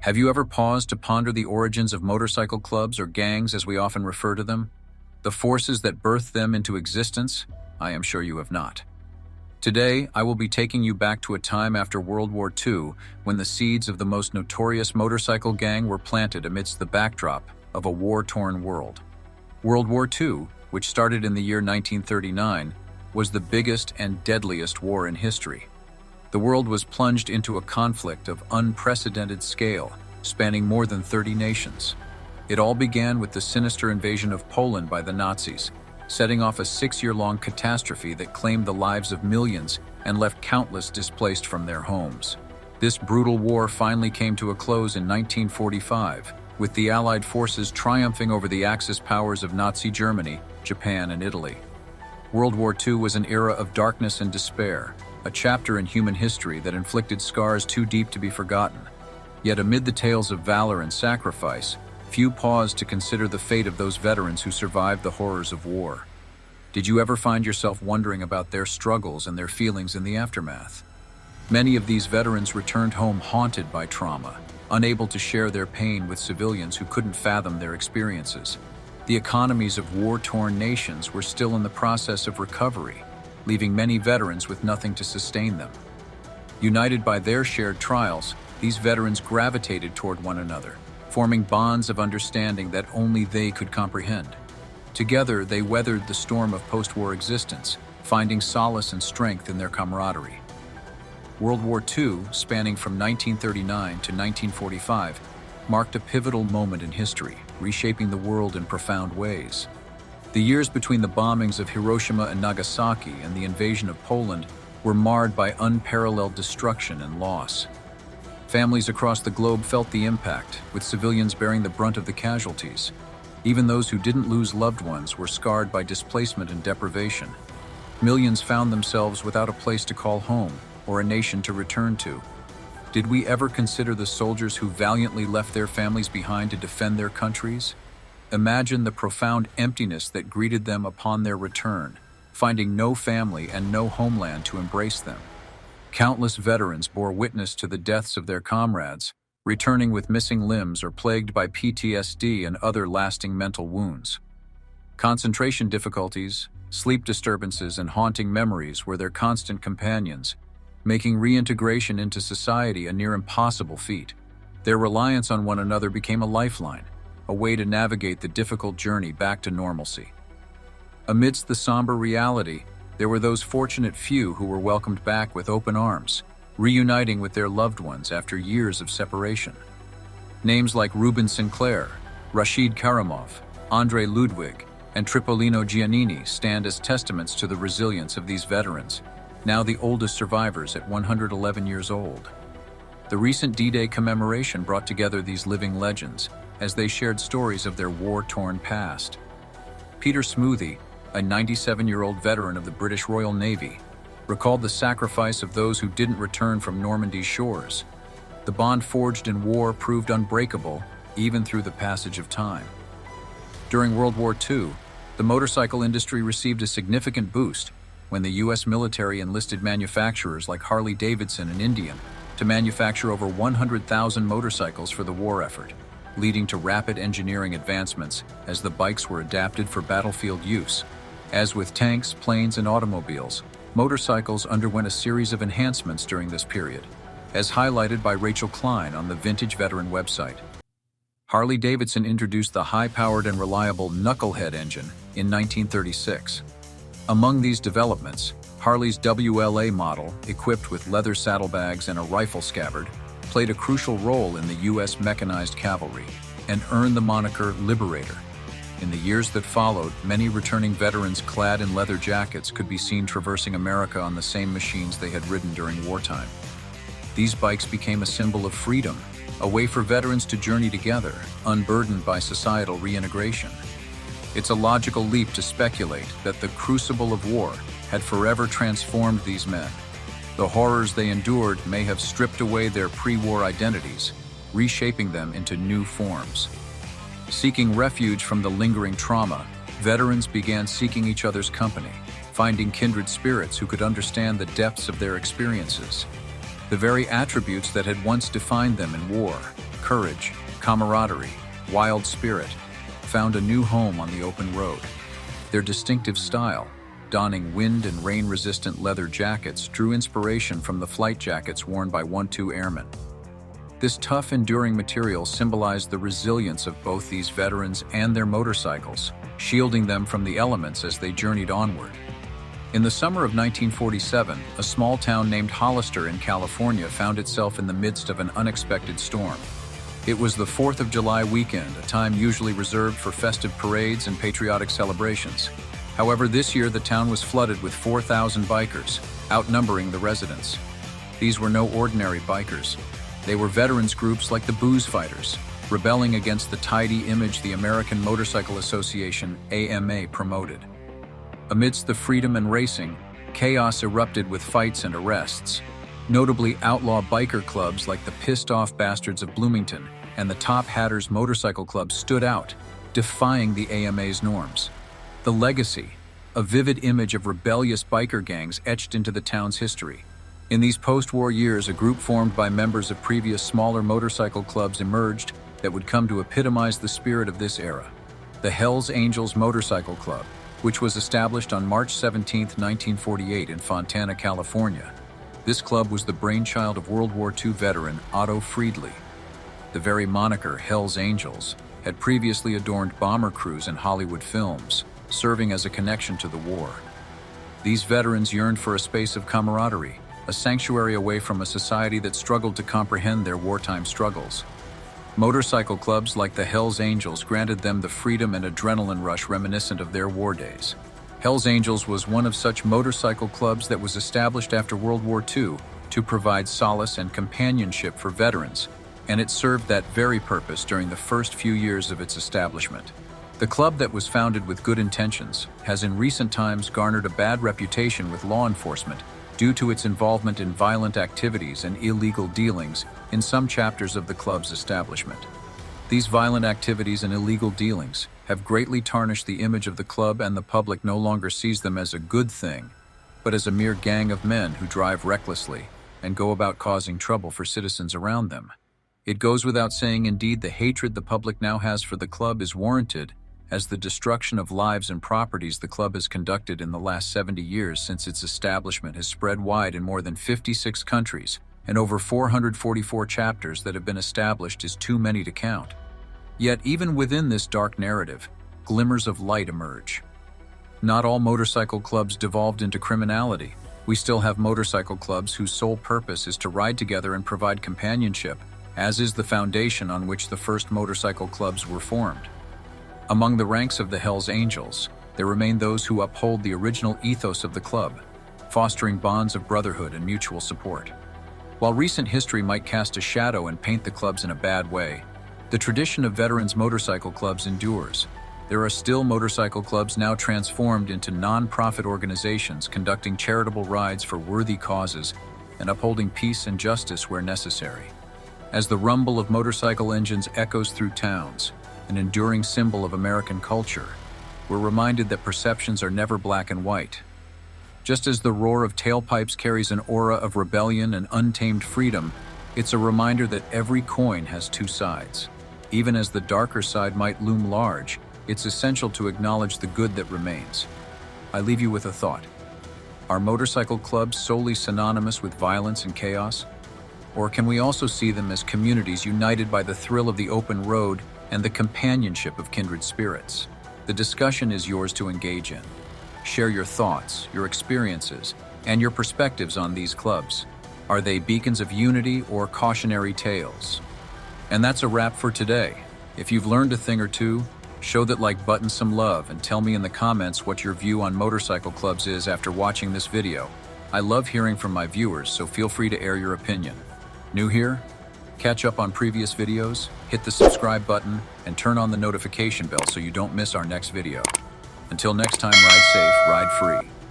Have you ever paused to ponder the origins of motorcycle clubs, or gangs as we often refer to them? The forces that birthed them into existence? I am sure you have not. Today, I will be taking you back to a time after World War II when the seeds of the most notorious motorcycle gang were planted amidst the backdrop of a war-torn world. World War II, which started in the year 1939, was the biggest and deadliest war in history. The world was plunged into a conflict of unprecedented scale, spanning more than 30 nations. It all began with the sinister invasion of Poland by the Nazis, setting off a 6-year-long catastrophe that claimed the lives of millions and left countless displaced from their homes. This brutal war finally came to a close in 1945, with the Allied forces triumphing over the Axis powers of Nazi Germany, Japan, and Italy. World War II was an era of darkness and despair, a chapter in human history that inflicted scars too deep to be forgotten. Yet amid the tales of valor and sacrifice, few paused to consider the fate of those veterans who survived the horrors of war. Did you ever find yourself wondering about their struggles and their feelings in the aftermath? Many of these veterans returned home haunted by trauma, unable to share their pain with civilians who couldn't fathom their experiences. The economies of war-torn nations were still in the process of recovery, leaving many veterans with nothing to sustain them. United by their shared trials, these veterans gravitated toward one another, forming bonds of understanding that only they could comprehend. Together, they weathered the storm of post-war existence, finding solace and strength in their camaraderie. World War II, spanning from 1939 to 1945, marked a pivotal moment in history, reshaping the world in profound ways. The years between the bombings of Hiroshima and Nagasaki and the invasion of Poland were marred by unparalleled destruction and loss. Families across the globe felt the impact, with civilians bearing the brunt of the casualties. Even those who didn't lose loved ones were scarred by displacement and deprivation. Millions found themselves without a place to call home or a nation to return to. Did we ever consider the soldiers who valiantly left their families behind to defend their countries? Imagine the profound emptiness that greeted them upon their return, finding no family and no homeland to embrace them. Countless veterans bore witness to the deaths of their comrades, returning with missing limbs or plagued by PTSD and other lasting mental wounds. Concentration difficulties, sleep disturbances, and haunting memories were their constant companions, making reintegration into society a near impossible feat. Their reliance on one another became a lifeline, a way to navigate the difficult journey back to normalcy. Amidst the somber reality, there were those fortunate few who were welcomed back with open arms, reuniting with their loved ones after years of separation. Names like Ruben Sinclair, Rashid Karimov, Andrei Ludwig, and Tripolino Giannini stand as testaments to the resilience of these veterans, now the oldest survivors at 111 years old. The recent D-Day commemoration brought together these living legends as they shared stories of their war-torn past. Peter Smoothie, a 97-year-old veteran of the British Royal Navy, recalled the sacrifice of those who didn't return from Normandy's shores. The bond forged in war proved unbreakable, even through the passage of time. During World War II, the motorcycle industry received a significant boost when the U.S. military enlisted manufacturers like Harley-Davidson and Indian to manufacture over 100,000 motorcycles for the war effort, leading to rapid engineering advancements as the bikes were adapted for battlefield use. As with tanks, planes, and automobiles, motorcycles underwent a series of enhancements during this period, as highlighted by Rachel Klein on the Vintage Veteran website. Harley-Davidson introduced the high-powered and reliable Knucklehead engine in 1936. Among these developments, Harley's WLA model, equipped with leather saddlebags and a rifle scabbard, played a crucial role in the U.S. mechanized cavalry and earned the moniker Liberator. In the years that followed, many returning veterans clad in leather jackets could be seen traversing America on the same machines they had ridden during wartime. These bikes became a symbol of freedom, a way for veterans to journey together, unburdened by societal reintegration. It's a logical leap to speculate that the crucible of war had forever transformed these men. The horrors they endured may have stripped away their pre-war identities, reshaping them into new forms. Seeking refuge from the lingering trauma, veterans began seeking each other's company, finding kindred spirits who could understand the depths of their experiences. The very attributes that had once defined them in war, courage, camaraderie, wild spirit, found a new home on the open road. Their distinctive style, donning wind and rain-resistant leather jackets, drew inspiration from the flight jackets worn by WW2 airmen. This tough, enduring material symbolized the resilience of both these veterans and their motorcycles, shielding them from the elements as they journeyed onward. In the summer of 1947, a small town named Hollister in California found itself in the midst of an unexpected storm. It was the 4th of July weekend, a time usually reserved for festive parades and patriotic celebrations. However, this year the town was flooded with 4,000 bikers, outnumbering the residents. These were no ordinary bikers. They were veterans groups like the Booze Fighters, rebelling against the tidy image the American Motorcycle Association, AMA, promoted. Amidst the freedom and racing, chaos erupted with fights and arrests. Notably, outlaw biker clubs like the Pissed Off Bastards of Bloomington and the Top Hatters Motorcycle Club stood out, defying the AMA's norms. The legacy, a vivid image of rebellious biker gangs etched into the town's history. In these post-war years, a group formed by members of previous smaller motorcycle clubs emerged that would come to epitomize the spirit of this era. The Hells Angels Motorcycle Club, which was established on March 17, 1948 in Fontana, California. This club was the brainchild of World War II veteran Otto Friedli. The very moniker Hells Angels had previously adorned bomber crews in Hollywood films, serving as a connection to the war. These veterans yearned for a space of camaraderie, a sanctuary away from a society that struggled to comprehend their wartime struggles. Motorcycle clubs like the Hells Angels granted them the freedom and adrenaline rush reminiscent of their war days. Hells Angels was one of such motorcycle clubs that was established after World War II to provide solace and companionship for veterans, and it served that very purpose during the first few years of its establishment. The club that was founded with good intentions has in recent times garnered a bad reputation with law enforcement due to its involvement in violent activities and illegal dealings in some chapters of the club's establishment. These violent activities and illegal dealings have greatly tarnished the image of the club, and the public no longer sees them as a good thing, but as a mere gang of men who drive recklessly and go about causing trouble for citizens around them. It goes without saying, indeed, the hatred the public now has for the club is warranted, as the destruction of lives and properties the club has conducted in the last 70 years since its establishment has spread wide in more than 56 countries, and over 444 chapters that have been established is too many to count. Yet even within this dark narrative, glimmers of light emerge. Not all motorcycle clubs devolved into criminality. We still have motorcycle clubs whose sole purpose is to ride together and provide companionship, as is the foundation on which the first motorcycle clubs were formed. Among the ranks of the Hells Angels, there remain those who uphold the original ethos of the club, fostering bonds of brotherhood and mutual support. While recent history might cast a shadow and paint the clubs in a bad way, the tradition of veterans motorcycle clubs endures. There are still motorcycle clubs now transformed into non-profit organizations conducting charitable rides for worthy causes and upholding peace and justice where necessary. As the rumble of motorcycle engines echoes through towns, an enduring symbol of American culture, we're reminded that perceptions are never black and white. Just as the roar of tailpipes carries an aura of rebellion and untamed freedom, it's a reminder that every coin has two sides. Even as the darker side might loom large, it's essential to acknowledge the good that remains. I leave you with a thought. Are motorcycle clubs solely synonymous with violence and chaos? Or can we also see them as communities united by the thrill of the open road and the companionship of kindred spirits? The discussion is yours to engage in. Share your thoughts, your experiences, and your perspectives on these clubs. Are they beacons of unity or cautionary tales? And that's a wrap for today. If you've learned a thing or two, show that like button some love and tell me in the comments what your view on motorcycle clubs is after watching this video. I love hearing from my viewers, so feel free to air your opinion. New here? Catch up on previous videos, hit the subscribe button, and turn on the notification bell so you don't miss our next video. Until next time, ride safe, ride free.